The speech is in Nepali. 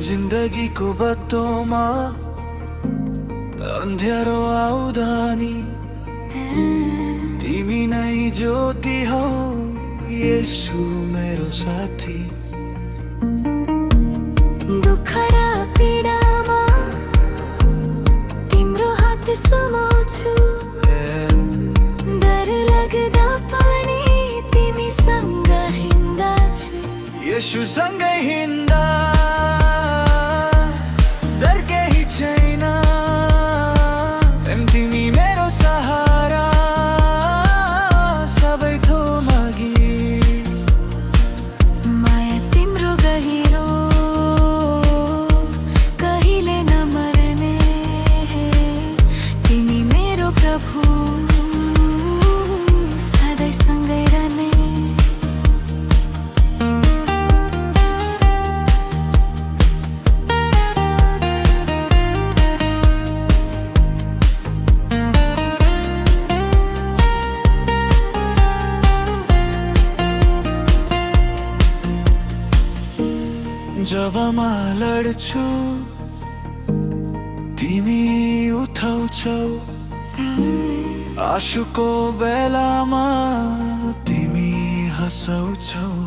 जिन्दगीको बाटोमा अँध्यारो आउँदा नि तिमी नै ज्योति हौ येशू मेरो साथी। दुःख र पीडामा तिम्रो हात समाउँछु, डर लाग्दा पनि तिमीसँग हिँड्दछु। येशू सँगै हिँड्दा डर केही छैन, तिमी मेरो सहारा सबै थोक मागी। माया तिम्रो गहिरो कहिले नमर्ने, तिमी मेरो प्रभु सधैँ सँगै रहने। जब म लड्छु तिमी उठाउँछौ, आँसुको बेलामा तिमी हँसाउँछौ।